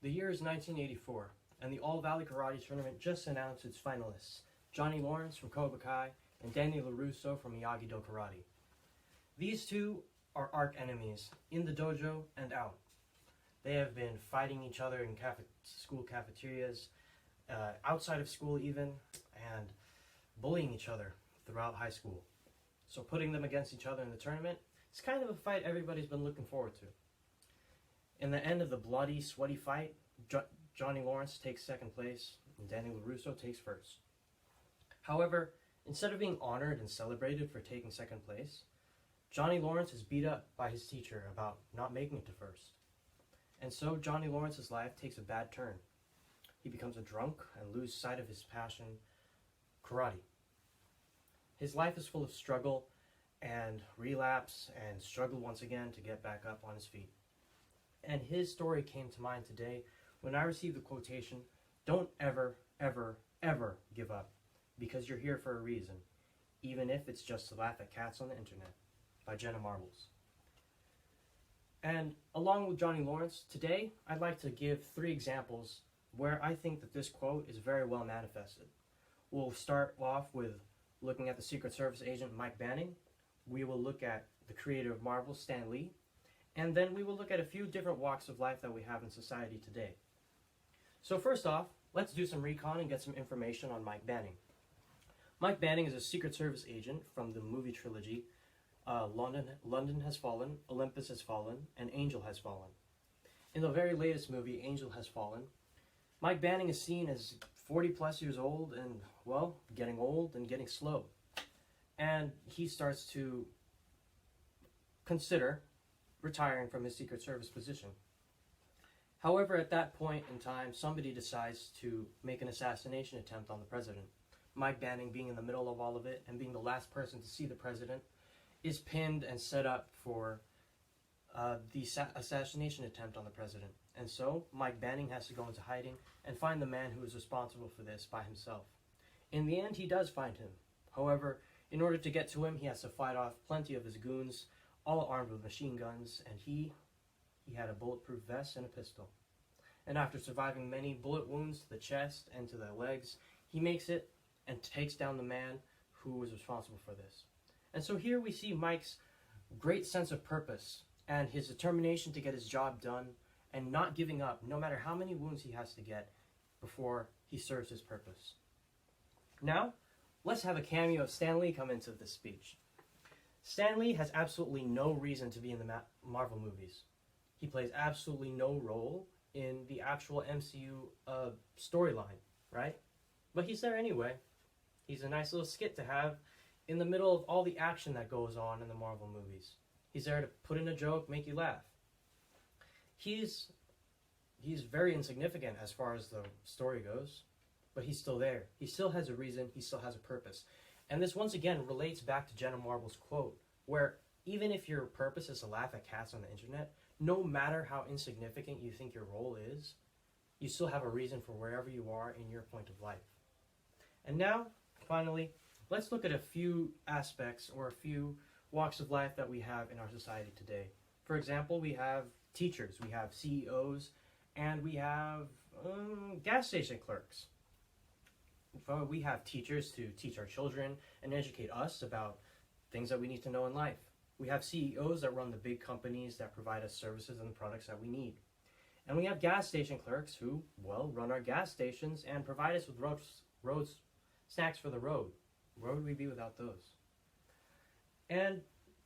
The year is 1984, and the All Valley Karate Tournament just announced its finalists, Johnny Lawrence from Cobra Kai and Danny LaRusso from Miyagi-Do Karate. These two are arch enemies in the dojo and out. They have been fighting each other in school cafeterias, outside of school even, and bullying each other throughout high school. So putting them against each other in the tournament, it's kind of a fight everybody's been looking forward to. In the end of the bloody, sweaty fight, Johnny Lawrence takes second place and Danny LaRusso takes first. However, instead of being honored and celebrated for taking second place, Johnny Lawrence is beat up by his teacher about not making it to first. And so Johnny Lawrence's life takes a bad turn. He becomes a drunk and loses sight of his passion, karate. His life is full of struggle and relapse and struggle once again to get back up on his feet. And his story came to mind today when I received the quotation, "Don't ever, ever, ever give up, because you're here for a reason, even if it's just to laugh at cats on the internet," by Jenna Marbles. And along with Johnny Lawrence, today I'd like to give 3 examples where I think that this quote is very well manifested. We'll start off with looking at the Secret Service agent Mike Banning. We will look at the creator of Marvel, Stan Lee. And then we will look at a few different walks of life that we have in society today. So first off, let's do some recon and get some information on Mike Banning. Mike Banning is a Secret Service agent from the movie trilogy London Has Fallen, Olympus Has Fallen, and Angel Has Fallen. In the very latest movie, Angel Has Fallen, Mike Banning is seen as 40 plus years old and, well, getting old and getting slow. And he starts to consider retiring from his Secret Service position. However, at that point in time, somebody decides to make an assassination attempt on the president. Mike Banning, being in the middle of all of it and being the last person to see the president, is pinned and set up for the assassination attempt on the president. And so, Mike Banning has to go into hiding and find the man who is responsible for this by himself. In the end, he does find him. However, in order to get to him, he has to fight off plenty of his goons, all armed with machine guns, and he had a bulletproof vest and a pistol. And after surviving many bullet wounds to the chest and to the legs, he makes it and takes down the man who was responsible for this. And so here we see Mike's great sense of purpose and his determination to get his job done and not giving up, no matter how many wounds he has to get before he serves his purpose. Now, let's have a cameo of Stan Lee come into this speech. Stan Lee has absolutely no reason to be in the Marvel movies. He plays absolutely no role in the actual MCU storyline, right? But he's there anyway. He's a nice little skit to have in the middle of all the action that goes on in the Marvel movies. He's there to put in a joke, make you laugh. He's very insignificant as far as the story goes, but he's still there. He still has a reason, he still has a purpose. And this once again relates back to Jenna Marbles' quote, where even if your purpose is to laugh at cats on the internet, no matter how insignificant you think your role is, you still have a reason for wherever you are in your point of life. And now, finally, let's look at a few aspects or a few walks of life that we have in our society today. For example, we have teachers, we have CEOs, and we have gas station clerks. We have teachers to teach our children and educate us about things that we need to know in life. We have CEOs that run the big companies that provide us services and the products that we need. And we have gas station clerks who, well, run our gas stations and provide us with snacks for the road. Where would we be without those? And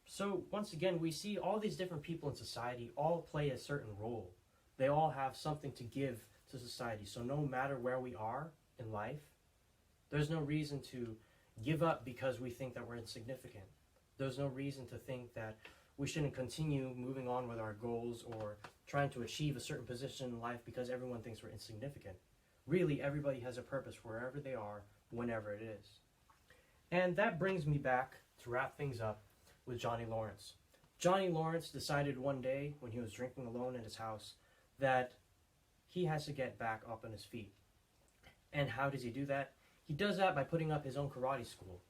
so, once again, we see all these different people in society all play a certain role. They all have something to give to society. So no matter where we are in life, there's no reason to give up because we think that we're insignificant. There's no reason to think that we shouldn't continue moving on with our goals or trying to achieve a certain position in life because everyone thinks we're insignificant. Really, everybody has a purpose wherever they are, whenever it is. And that brings me back to wrap things up with Johnny Lawrence. Johnny Lawrence decided one day when he was drinking alone in his house that he has to get back up on his feet. And how does he do that? He does that by putting up his own karate school.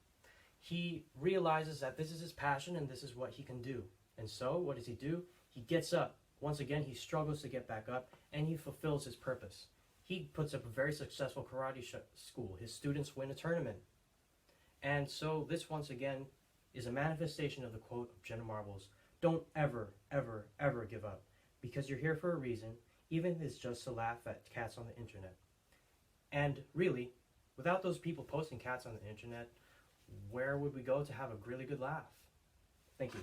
He realizes that this is his passion and this is what he can do. And so, what does he do? He gets up once again, he struggles to get back up, and he fulfills his purpose. He puts up a very successful karate school. His students win a tournament. And so this, once again, is a manifestation of the quote of Jenna Marbles: don't ever, ever, ever give up, because you're here for a reason, even if it's just to laugh at cats on the internet. And really, without those people posting cats on the internet, where would we go to have a really good laugh? Thank you.